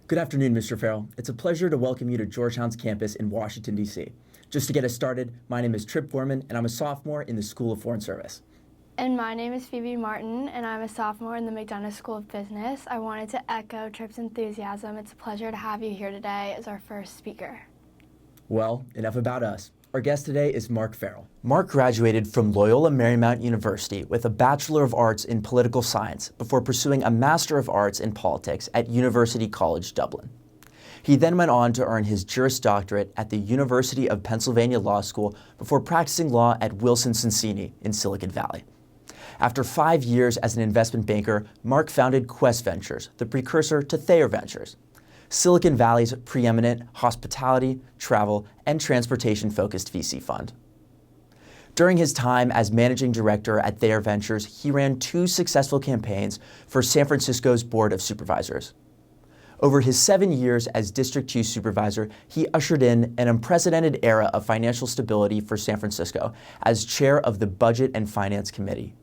Good afternoon, Mr. Farrell. It's a pleasure to welcome you to Georgetown's campus in Washington, D.C. Just to get us started, my name is Trip Gorman, and I'm a sophomore in the School of Foreign Service. And my name is Phoebe Martin, and I'm a sophomore in the McDonough School of Business. I wanted to echo Trip's enthusiasm. It's a pleasure to have you here today as our first speaker. Well, enough about us. Our guest today is Mark Farrell. Mark graduated from Loyola Marymount University with a Bachelor of Arts in Political Science before pursuing a Master of Arts in Politics at University College Dublin. He then went on to earn his Juris Doctorate at the University of Pennsylvania Law School before practicing law at Wilson Sonsini in Silicon Valley. After 5 years as an investment banker, Mark founded Quest Ventures, the precursor to Thayer Ventures, Silicon Valley's preeminent hospitality, travel, and transportation-focused VC fund. During his time as managing director at Thayer Ventures, he ran 2 successful campaigns for San Francisco's Board of Supervisors. Over his 7 years as District 2 Supervisor, he ushered in an unprecedented era of financial stability for San Francisco as chair of the Budget and Finance Committee.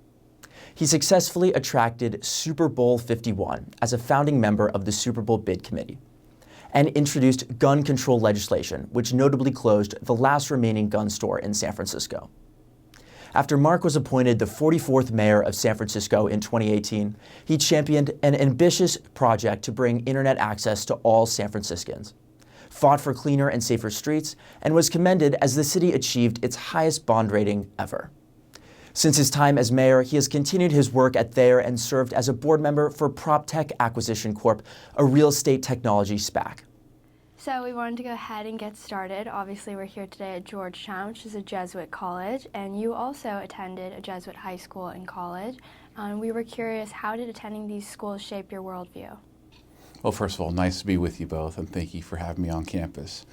He successfully attracted Superbowl 51 as a founding member of the Superbowl Bid Committee, and introduced gun control legislation, which notably closed the last remaining gun store in San Francisco. After Mark was appointed the 44th mayor of San Francisco in 2018, he championed an ambitious project to bring internet access to all San Franciscans, fought for cleaner and safer streets, and was commended as the city achieved its highest bond rating ever. Since his time as mayor, he has continued his work at Thayer and served as a board member for PropTech Acquisition Corp., a real estate technology SPAC. So we wanted to go ahead and get started. Obviously, we're here today at Georgetown, which is a Jesuit college, and you also attended a Jesuit high school and college. We were curious, how did attending these schools shape your worldview? Well, first of all, nice to be with you both, and thank you for having me on campus.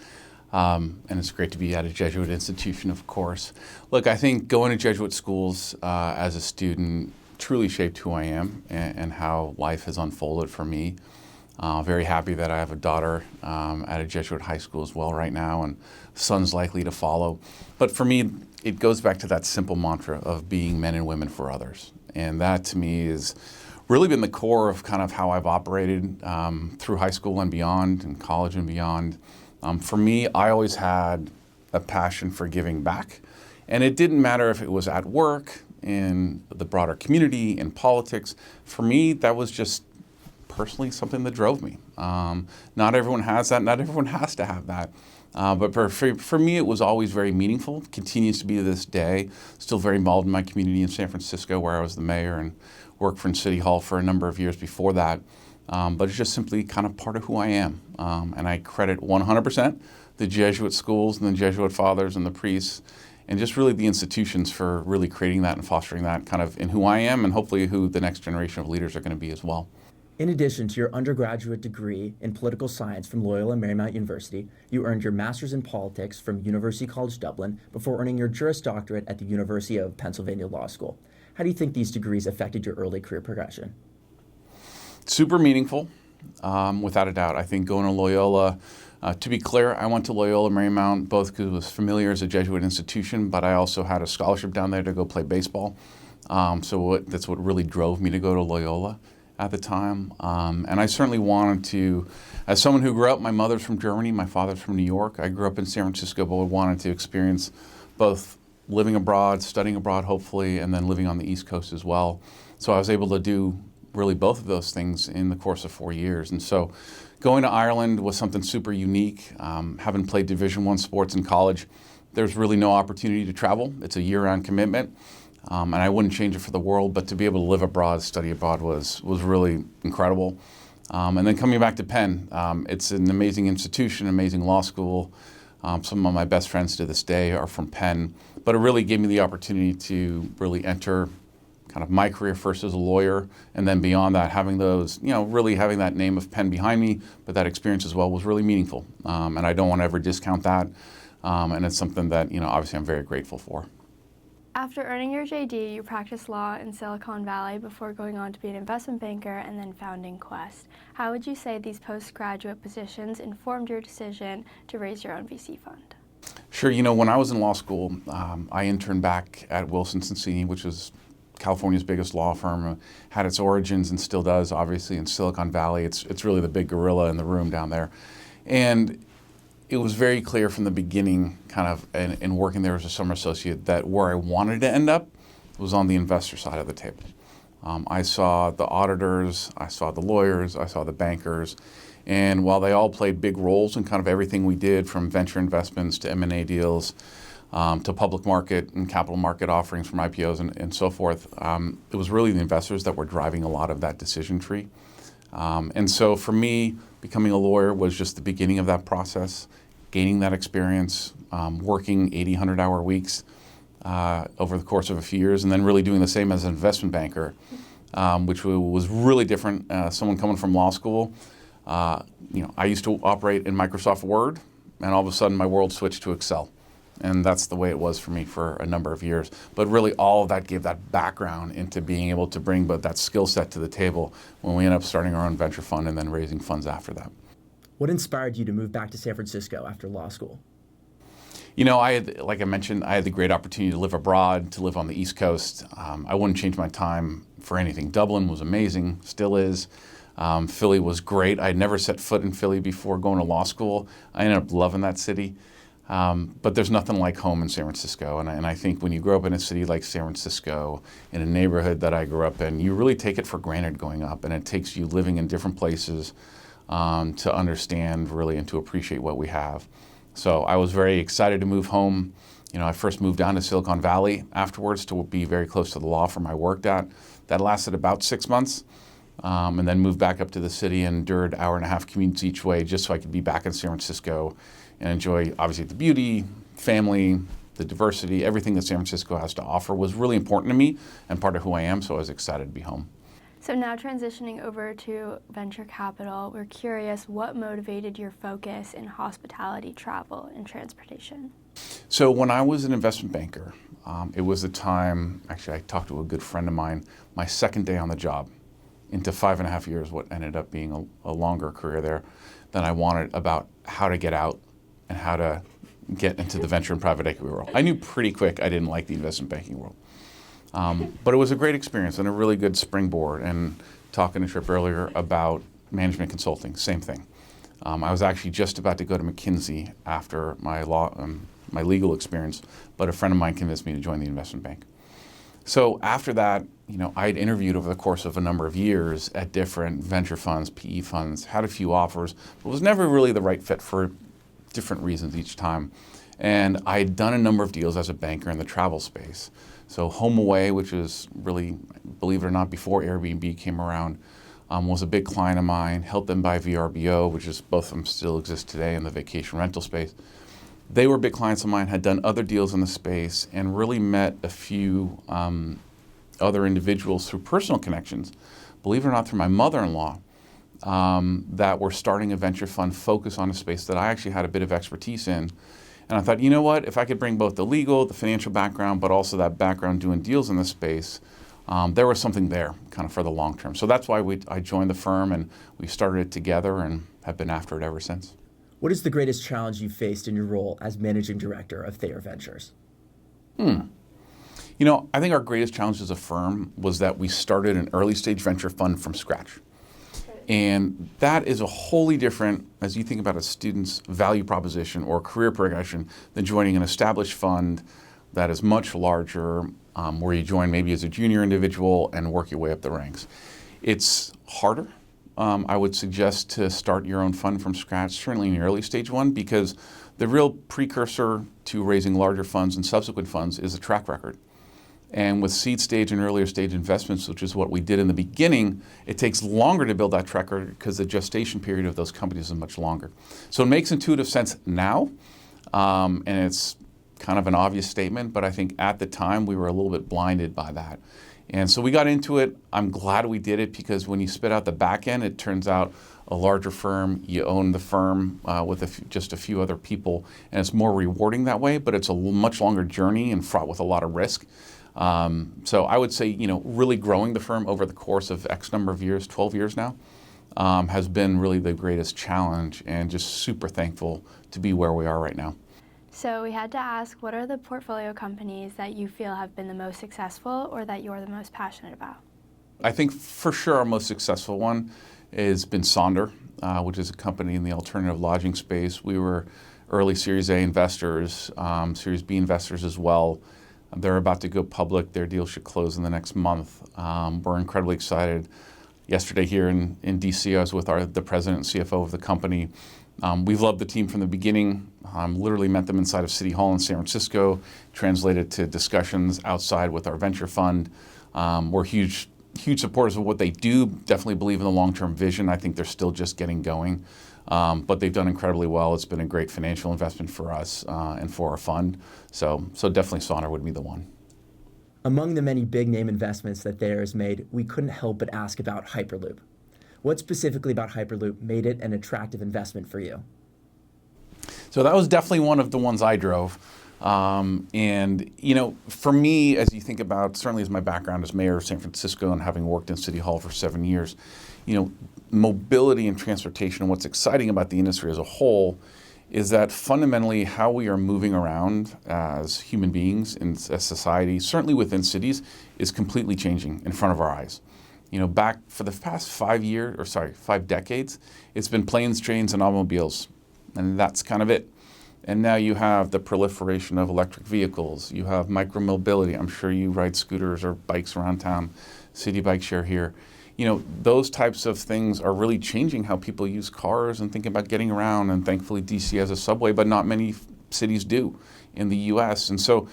And it's great to be at a Jesuit institution, of course. Look, I think going to Jesuit schools as a student truly shaped who I am and how life has unfolded for me. Very happy that I have a daughter at a Jesuit high school as well right now, and son's likely to follow. But for me, it goes back to that simple mantra of being men and women for others. And that to me has really been the core of kind of how I've operated through high school and beyond, and college and beyond. For me, I always had a passion for giving back, and it didn't matter if it was at work, in the broader community, in politics. For me, that was just personally something that drove me. Not everyone has that, not everyone has to have that. But for me, it was always very meaningful, continues to be to this day. Still very involved in my community in San Francisco, where I was the mayor and worked for City Hall for a number of years before that. But it's just simply kind of part of who I am. And I credit 100% the Jesuit schools and the Jesuit fathers and the priests and just really the institutions for really creating that and fostering that kind of in who I am and hopefully who the next generation of leaders are going to be as well. In addition to your undergraduate degree in political science from Loyola Marymount University, you earned your master's in politics from University College Dublin before earning your Juris Doctorate at the University of Pennsylvania Law School. How do you think these degrees affected your early career progression? Super meaningful, without a doubt. I think going to Loyola, to be clear, I went to Loyola Marymount both because it was familiar as a Jesuit institution, but I also had a scholarship down there to go play baseball. That's what really drove me to go to Loyola at the time. And I certainly wanted to, as someone who grew up, my mother's from Germany, my father's from New York. I grew up in San Francisco, but wanted to experience both living abroad, studying abroad hopefully, and then living on the East Coast as well. So I was able to do really both of those things in the course of 4 years. And so going to Ireland was something super unique. Having played Division I sports in college, there's really no opportunity to travel. It's a year-round commitment. And I wouldn't change it for the world, but to be able to live abroad, study abroad was really incredible. And then coming back to Penn, it's an amazing institution, amazing law school. Some of my best friends to this day are from Penn, but it really gave me the opportunity to really enter kind of my career first as a lawyer, and then beyond that, having those, really having that name of Penn behind me, but that experience as well was really meaningful. And I don't want to ever discount that. And it's something that, obviously I'm very grateful for. After earning your JD, you practiced law in Silicon Valley before going on to be an investment banker and then founding Quest. How would you say these postgraduate positions informed your decision to raise your own VC fund? Sure. When I was in law school, I interned back at Wilson Sonsini, which was California's biggest law firm, had its origins and still does, obviously, in Silicon Valley. It's really the big gorilla in the room down there. And it was very clear from the beginning, kind of, in working there as a summer associate, that where I wanted to end up was on the investor side of the table. I saw the auditors, I saw the lawyers, I saw the bankers, and while they all played big roles in kind of everything we did, from venture investments to M&A deals, to public market and capital market offerings from IPOs and so forth, it was really the investors that were driving a lot of that decision tree. And so for me, becoming a lawyer was just the beginning of that process, gaining that experience, working 80, 100-hour weeks over the course of a few years, and then really doing the same as an investment banker, which was really different. Someone coming from law school, I used to operate in Microsoft Word, and all of a sudden my world switched to Excel. And that's the way it was for me for a number of years. But really all of that gave that background into being able to bring that skill set to the table when we ended up starting our own venture fund and then raising funds after that. What inspired you to move back to San Francisco after law school? Like I mentioned, I had the great opportunity to live abroad, to live on the East Coast. I wouldn't change my time for anything. Dublin was amazing, still is. Philly was great. I had never set foot in Philly before going to law school. I ended up loving that city. But there's nothing like home in San Francisco. And I think when you grow up in a city like San Francisco, in a neighborhood that I grew up in, you really take it for granted going up. And it takes you living in different places to understand really and to appreciate what we have. So I was very excited to move home. I first moved down to Silicon Valley afterwards to be very close to the law firm I worked at. That lasted about 6 months. And then moved back up to the city and endured hour-and-a-half commutes each way just so I could be back in San Francisco and enjoy, obviously, the beauty, family, the diversity, everything that San Francisco has to offer was really important to me and part of who I am, so I was excited to be home. So now transitioning over to venture capital, we're curious what motivated your focus in hospitality, travel, and transportation? So when I was an investment banker, it was the time, actually I talked to a good friend of mine, my second day on the job, into 5.5 years, what ended up being a longer career there than I wanted, about how to get out and how to get into the venture and private equity world. I knew pretty quick I didn't like the investment banking world. But it was a great experience and a really good springboard. And talking to Trip earlier about management consulting, same thing. I was actually just about to go to McKinsey after my legal experience, but a friend of mine convinced me to join the investment bank. So after that, I had interviewed over the course of a number of years at different venture funds, PE funds, had a few offers, but was never really the right fit for different reasons each time. And I had done a number of deals as a banker in the travel space. So HomeAway, which is really, believe it or not, before Airbnb came around, was a big client of mine. Helped them buy VRBO, which is, both of them still exist today in the vacation rental space. They were big clients of mine, had done other deals in the space, and really met a few other individuals through personal connections, believe it or not, through my mother-in-law, that were starting a venture fund focused on a space that I actually had a bit of expertise in. And I thought, you know what, if I could bring both the legal, the financial background, but also that background doing deals in this space, there was something there kind of for the long term. So that's why I joined the firm, and we started it together and have been after it ever since. What is the greatest challenge you faced in your role as managing director of Thayer Ventures? I think our greatest challenge as a firm was that we started an early stage venture fund from scratch. And that is a wholly different, as you think about a student's value proposition or career progression, than joining an established fund that is much larger, where you join maybe as a junior individual and work your way up the ranks. It's harder. I would suggest to start your own fund from scratch, certainly in the early stage one, because the real precursor to raising larger funds and subsequent funds is a track record. And with seed stage and earlier stage investments, which is what we did in the beginning, it takes longer to build that track record because the gestation period of those companies is much longer. So it makes intuitive sense now, and it's kind of an obvious statement, but I think at the time we were a little bit blinded by that. And so we got into it. I'm glad we did it, because when you spit out the back end, it turns out a larger firm, you own the firm with just a few other people, and it's more rewarding that way, but it's a much longer journey and fraught with a lot of risk. So I would say, really growing the firm over the course of X number of years, 12 years now, has been really the greatest challenge, and just super thankful to be where we are right now. So we had to ask, what are the portfolio companies that you feel have been the most successful or that you're the most passionate about? I think for sure our most successful one has been Sonder, which is a company in the alternative lodging space. We were early Series A investors, Series B investors as well. They're about to go public. Their deal should close in the next month. We're incredibly excited. Yesterday here in DC, I was with the president and CFO of the company. We've loved the team from the beginning. Literally met them inside of City Hall in San Francisco, translated to discussions outside with our venture fund. We're huge supporters of what they do, definitely believe in the long-term vision. I think they're still just getting going, but they've done incredibly well. It's been a great financial investment for us and for our fund. So definitely Sonder would be the one. Among the many big name investments that Thayer has made, we couldn't help but ask about Hyperloop. What specifically about Hyperloop made it an attractive investment for you? So that was definitely one of the ones I drove. And, for me, as you think about, certainly as my background as mayor of San Francisco and having worked in City Hall for 7 years, mobility and transportation, and what's exciting about the industry as a whole is that fundamentally how we are moving around as human beings in a society, certainly within cities, is completely changing in front of our eyes. Back for the past 5 decades, it's been planes, trains, and automobiles, and that's kind of it. And now you have the proliferation of electric vehicles. You have micromobility. I'm sure you ride scooters or bikes around town, city bike share here. Those types of things are really changing how people use cars and think about getting around. And thankfully, DC has a subway, but not many cities do in the US. And so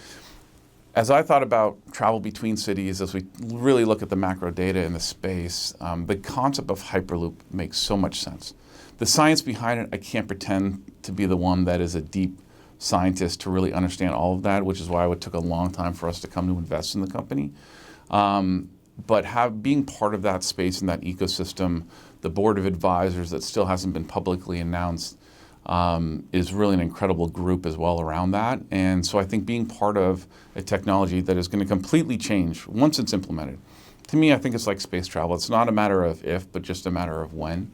as I thought about travel between cities, as we really look at the macro data in the space, the concept of Hyperloop makes so much sense. The science behind it, I can't pretend to be the one that is a deep scientist to really understand all of that, which is why it took a long time for us to come to invest in the company. But being part of that space and that ecosystem, the board of advisors that still hasn't been publicly announced is really an incredible group as well around that. And so I think being part of a technology that is going to completely change once it's implemented. To me, I think it's like space travel. It's not a matter of if, but just a matter of when.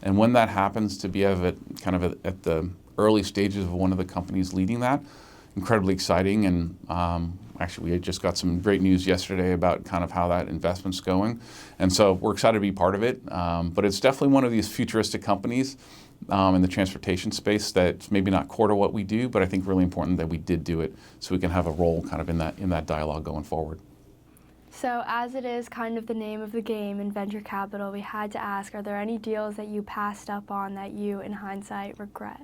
And when that happens, to be at the early stages of one of the companies leading that, incredibly exciting. And actually, we had just got some great news yesterday about kind of how that investment's going. And so we're excited to be part of it. But it's definitely one of these futuristic companies in the transportation space that's maybe not core to what we do, but I think really important that we did do it so we can have a role kind of in that dialogue going forward. So as it is kind of the name of the game in venture capital, we had to ask, are there any deals that you passed up on that you, in hindsight, regret?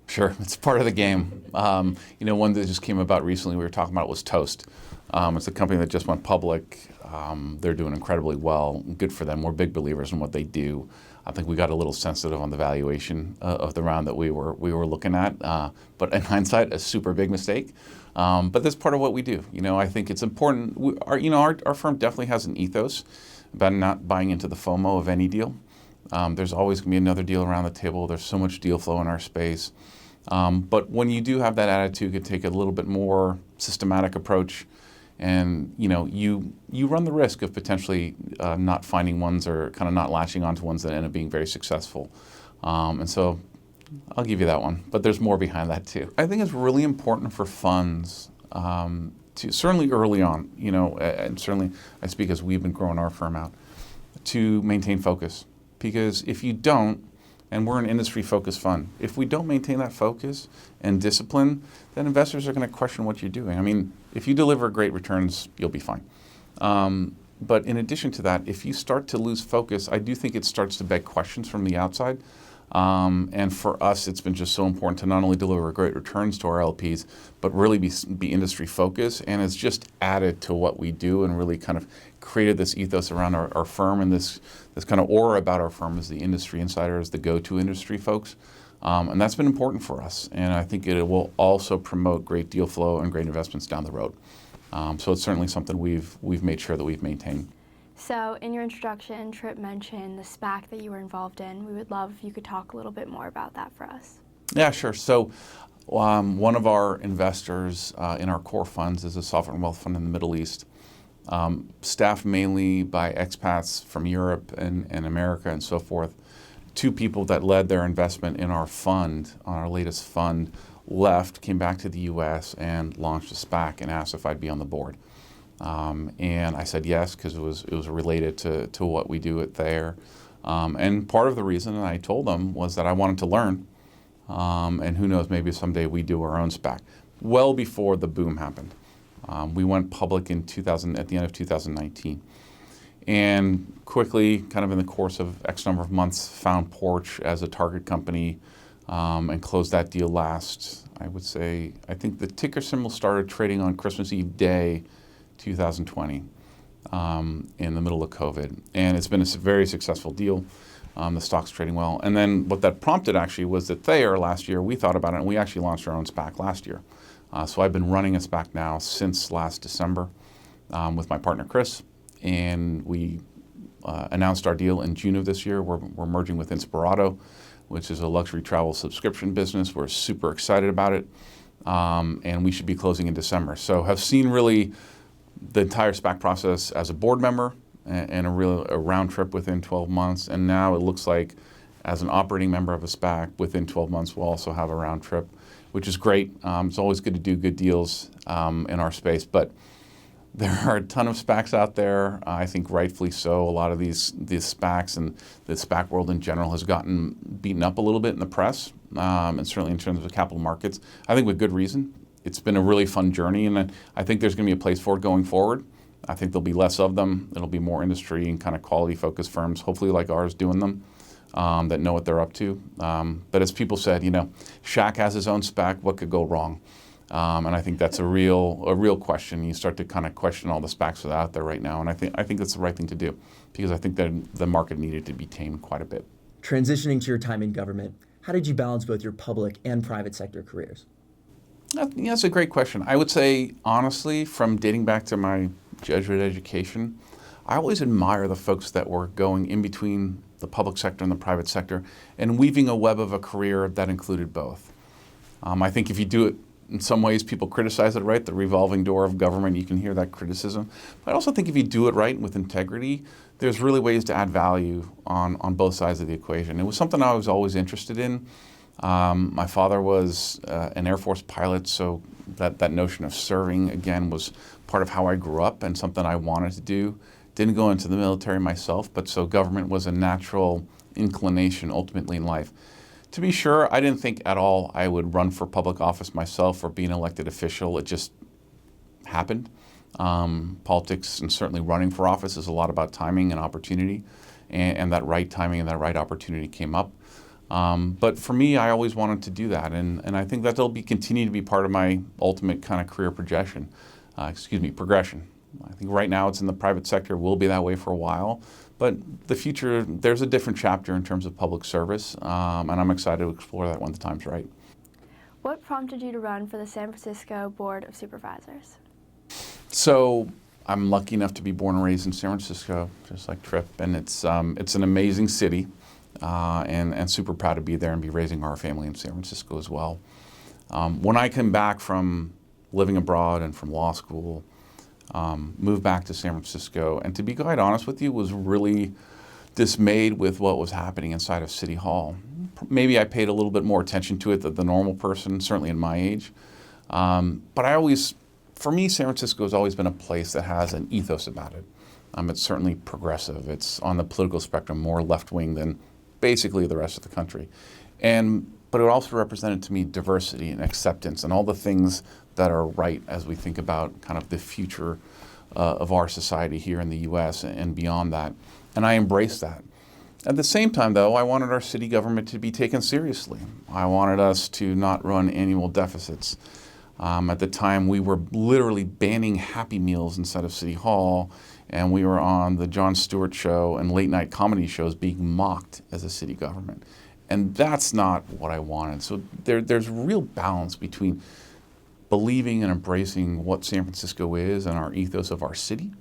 Sure, it's part of the game. One that just came about recently we were talking about was Toast. It's a company that just went public. They're doing incredibly well. Good for them. We're big believers in what they do. I think we got a little sensitive on the valuation of the round that we were looking at. But in hindsight, a super big mistake. But that's part of what we do. I think it's important. Our firm definitely has an ethos about not buying into the FOMO of any deal. There's always going to be another deal around the table. There's so much deal flow in our space. But when you do have that attitude, you can take a little bit more systematic approach, and you run the risk of potentially not finding ones or kind of not latching onto ones that end up being very successful. And so I'll give you that one, but there's more behind that too. I think it's really important for funds to, certainly early on, and certainly I speak as we've been growing our firm out, to maintain focus. Because if you don't, and we're an industry-focused fund, if we don't maintain that focus and discipline, then investors are going to question what you're doing. I mean, if you deliver great returns, you'll be fine. But in addition to that, if you start to lose focus, I do think it starts to beg questions from the outside. And for us, it's been just so important to not only deliver great returns to our LPs, but really be industry focused. And it's just added to what we do and really kind of created this ethos around our firm and this kind of aura about our firm as the industry insider, as the go-to industry folks. And that's been important for us. And I think it will also promote great deal flow and great investments down the road. So it's certainly something we've made sure that we've maintained. So in your introduction, Trip mentioned the SPAC that you were involved in. We would love if you could talk a little bit more about that for us. Yeah, sure. So one of our investors in our core funds is a sovereign wealth fund in the Middle East, staffed mainly by expats from Europe and America and so forth. Two people that led their investment in our fund, on our latest fund, left, came back to the U.S. and launched a SPAC and asked if I'd be on the board. And I said yes, because it was related to what we do at Thayer. And part of the reason I told them was that I wanted to learn. And who knows, maybe someday we do our own SPAC. Well before the boom happened. We went public at the end of 2019. And quickly, kind of in the course of X number of months, found Porch as a target company and closed that deal last, I would say, I think the ticker symbol started trading on Christmas Eve Day, 2020, in the middle of COVID. And it's been a very successful deal. The stock's trading well. And then what that prompted actually was that Thayer last year, we thought about it and we actually launched our own SPAC last year. So I've been running a SPAC now since last December with my partner Chris. And we announced our deal in June of this year. We're merging with Inspirato, which is a luxury travel subscription business. We're super excited about it. And we should be closing in December. So have seen really the entire SPAC process as a board member and a round trip within 12 months. And now it looks like as an operating member of a SPAC within 12 months, we'll also have a round trip, which is great. It's always good to do good deals in our space. But there are a ton of SPACs out there. I think rightfully so. A lot of these SPACs and the SPAC world in general has gotten beaten up a little bit in the press, and certainly in terms of capital markets. I think with good reason. It's been a really fun journey, and I think there's going to be a place for it going forward. I think there'll be less of them. It'll be more industry and kind of quality-focused firms, hopefully like ours, doing them, that know what they're up to. But as people said, Shaq has his own SPAC. What could go wrong? And I think that's a real question. You start to kind of question all the SPACs that are out there right now, and I think that's the right thing to do because I think that the market needed to be tamed quite a bit. Transitioning to your time in government, how did you balance both your public and private sector careers? That's a great question. I would say, honestly, from dating back to my Jesuit education, I always admire the folks that were going in between the public sector and the private sector and weaving a web of a career that included both. I think if you do it, in some ways people criticize it, right? The revolving door of government, you can hear that criticism. But I also think if you do it right with integrity, there's really ways to add value on both sides of the equation. It was something I was always interested in. My father was an Air Force pilot, so that notion of serving, again, was part of how I grew up and something I wanted to do. Didn't go into the military myself, but so government was a natural inclination ultimately in life. To be sure, I didn't think at all I would run for public office myself or be an elected official. It just happened. Politics and certainly running for office is a lot about timing and opportunity, and that right timing and that right opportunity came up. But for me, I always wanted to do that, and I think that will continue to be part of my ultimate kind of career progression. I think right now it's in the private sector, will be that way for a while, but the future, there's a different chapter in terms of public service, and I'm excited to explore that when the time's right. What prompted you to run for the San Francisco Board of Supervisors? So I'm lucky enough to be born and raised in San Francisco, just like Trip, and it's an amazing city. And super proud to be there and be raising our family in San Francisco as well. When I came back from living abroad and from law school, moved back to San Francisco, and to be quite honest with you, was really dismayed with what was happening inside of City Hall. Maybe I paid a little bit more attention to it than the normal person, certainly in my age. But for me, San Francisco has always been a place that has an ethos about it. It's certainly progressive. It's on the political spectrum more left-wing than basically the rest of the country. But it also represented to me diversity and acceptance and all the things that are right as we think about kind of the future of our society here in the U.S. and beyond that. And I embraced that. At the same time, though, I wanted our city government to be taken seriously. I wanted us to not run annual deficits. At the time, we were literally banning Happy Meals inside of City Hall, and we were on the Jon Stewart show and late night comedy shows being mocked as a city government. And that's not what I wanted. So there's real balance between believing and embracing what San Francisco is and our ethos of our city,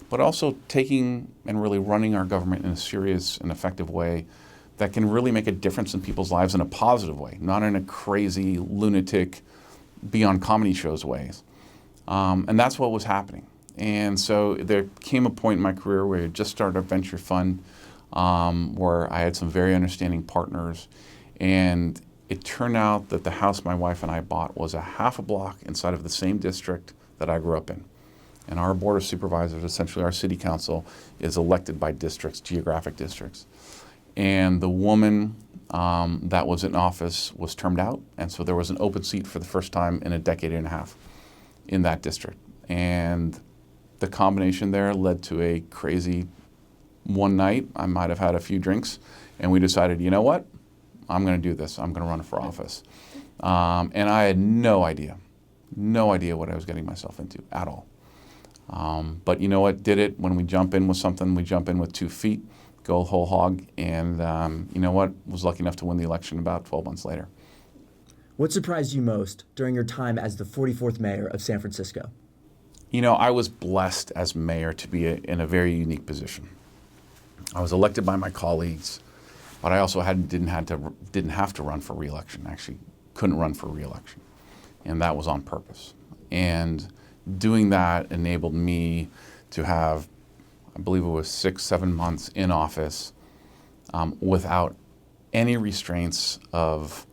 but also taking and really running our government in a serious and effective way that can really make a difference in people's lives in a positive way, not in a crazy, lunatic, beyond comedy shows ways. And that's what was happening. And so there came a point in my career where I just started a venture fund where I had some very understanding partners. And it turned out that the house my wife and I bought was a half a block inside of the same district that I grew up in. And our Board of Supervisors, essentially our city council, is elected by districts, geographic districts. And the woman that was in office was termed out, and so there was an open seat for the first time in a decade and a half in that district. And the combination there led to a crazy one night. I might have had a few drinks, and we decided, you know what? I'm going to do this. I'm going to run for office. And I had no idea what I was getting myself into at all. But you know what? Did it. When we jump in with something, we jump in with 2 feet, go whole hog, and you know what? Was lucky enough to win the election about 12 months later. What surprised you most during your time as the 44th mayor of San Francisco? You know, I was blessed as mayor to be in a very unique position. I was elected by my colleagues, but I also didn't have to run for re-election. Actually, couldn't run for re-election, and that was on purpose. And doing that enabled me to have, I believe it was 6-7 months in office without any restraints of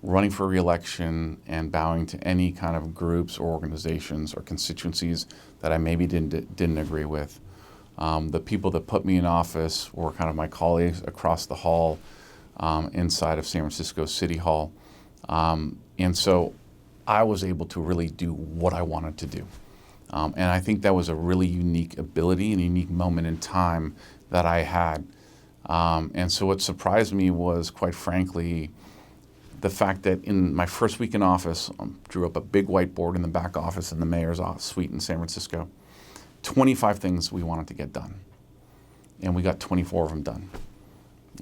running for re-election and bowing to any kind of groups or organizations or constituencies that I maybe didn't agree with. The people that put me in office were kind of my colleagues across the hall inside of San Francisco City Hall. And so I was able to really do what I wanted to do. And I think that was a really unique ability and a unique moment in time that I had. And so what surprised me was, quite frankly, the fact that in my first week in office, drew up a big whiteboard in the back office in the mayor's office suite in San Francisco, 25 things we wanted to get done. And we got 24 of them done.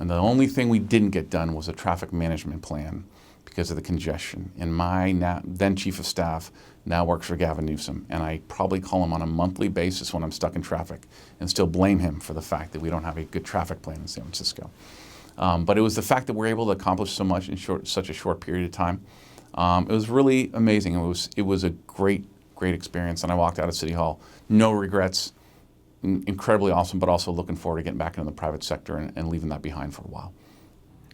And the only thing we didn't get done was a traffic management plan because of the congestion. And my then chief of staff now works for Gavin Newsom, and I probably call him on a monthly basis when I'm stuck in traffic and still blame him for the fact that we don't have a good traffic plan in San Francisco. But it was the fact that we're able to accomplish so much in such a short period of time. It was really amazing. It was a great experience, and I walked out of City Hall, no regrets, incredibly awesome, but also looking forward to getting back into the private sector and leaving that behind for a while.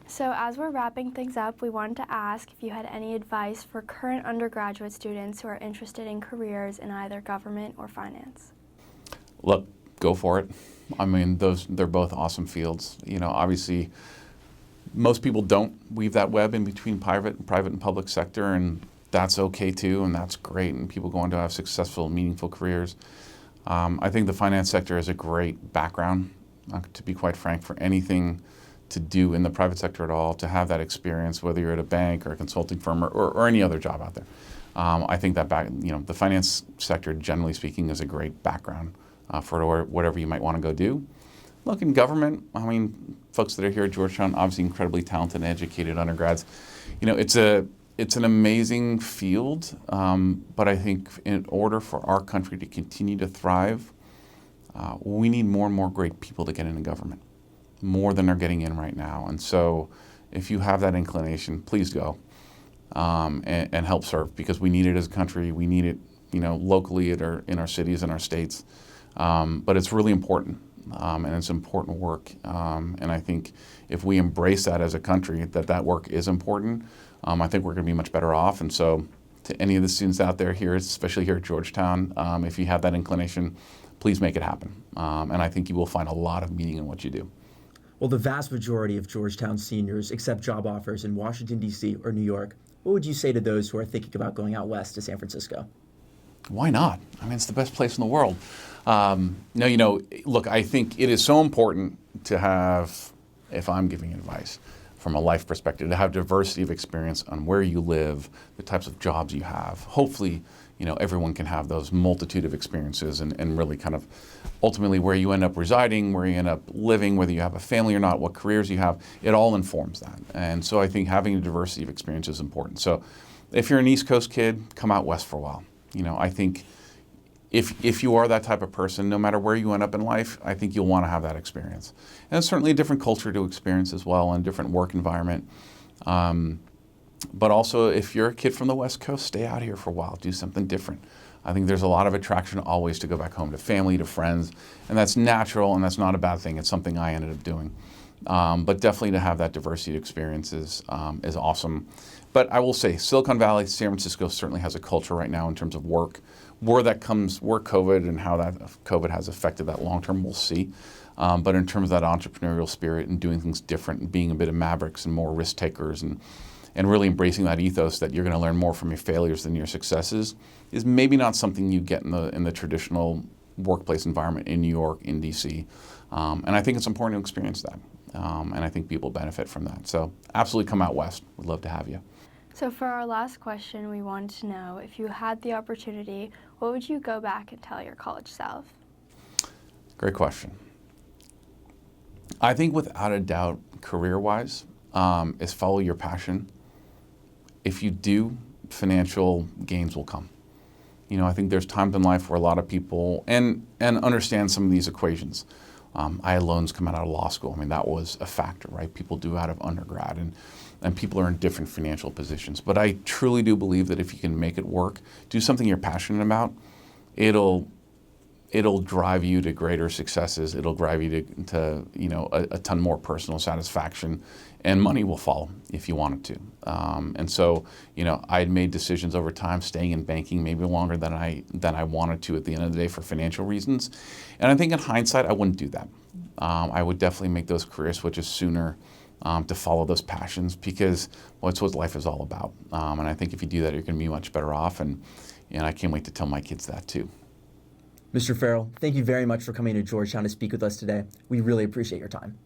So as we're wrapping things up, we wanted to ask if you had any advice for current undergraduate students who are interested in careers in either government or finance. Look, go for it. I mean, they're both awesome fields. You know, obviously, most people don't weave that web in between private and public sector, and that's okay too, and that's great, and people go on to have successful, meaningful careers. I think the finance sector is a great background, to be quite frank, for anything to do in the private sector at all, to have that experience, whether you're at a bank or a consulting firm or any other job out there. I think that the finance sector, generally speaking, is a great background for whatever you might want to go do. Look, in government, I mean, folks that are here at Georgetown, obviously incredibly talented and educated undergrads. You know, it's an amazing field, but I think in order for our country to continue to thrive, we need more and more great people to get into government, more than are getting in right now. And so if you have that inclination, please go and help serve, because we need it as a country. We need it, you know, locally in our cities and our states. But it's really important, and it's important work. And I think if we embrace that as a country, that work is important, I think we're going to be much better off. And so to any of the students out there here, especially here at Georgetown, if you have that inclination, please make it happen. And I think you will find a lot of meaning in what you do. Well, the vast majority of Georgetown seniors accept job offers in Washington, D.C. or New York. What would you say to those who are thinking about going out west to San Francisco? Why not? I mean, it's the best place in the world. No, you know, look, I think it is so important to have, if I'm giving advice from a life perspective, to have diversity of experience on where you live, the types of jobs you have. Hopefully, you know, everyone can have those multitude of experiences and really kind of ultimately where you end up residing, where you end up living, whether you have a family or not, what careers you have, it all informs that. And so I think having a diversity of experience is important. So if you're an East Coast kid, come out west for a while. You know, I think if you are that type of person, no matter where you end up in life, I think you'll want to have that experience. And it's certainly a different culture to experience as well, and a different work environment. But also, if you're a kid from the West Coast, stay out here for a while, do something different. I think there's a lot of attraction always to go back home to family, to friends, and that's natural, and that's not a bad thing. It's something I ended up doing. But definitely to have that diversity of experiences is awesome. But I will say Silicon Valley, San Francisco certainly has a culture right now in terms of work. Where COVID and how that COVID has affected that long term, we'll see. But in terms of that entrepreneurial spirit and doing things different and being a bit of mavericks and more risk takers and really embracing that ethos that you're going to learn more from your failures than your successes is maybe not something you get in the traditional workplace environment in New York, in DC. And I think it's important to experience that. And I think people benefit from that. So absolutely come out west. We'd love to have you. So for our last question, we wanted to know, if you had the opportunity, what would you go back and tell your college self? Great question. I think without a doubt, career-wise, is follow your passion. If you do, financial gains will come. You know, I think there's times in life where a lot of people, and understand some of these equations. I had loans come out of law school. I mean, that was a factor, right? People do out of undergrad, and people are in different financial positions. But I truly do believe that if you can make it work, do something you're passionate about, it'll drive you to greater successes. It'll drive you to a ton more personal satisfaction, and money will follow if you want it to. And so, I had made decisions over time, staying in banking maybe longer than I wanted to at the end of the day for financial reasons. And I think in hindsight, I wouldn't do that. I would definitely make those career switches sooner to follow those passions, because it's what life is all about. And I think if you do that, you're going to be much better off. And I can't wait to tell my kids that too. Mr. Farrell, thank you very much for coming to Georgetown to speak with us today. We really appreciate your time.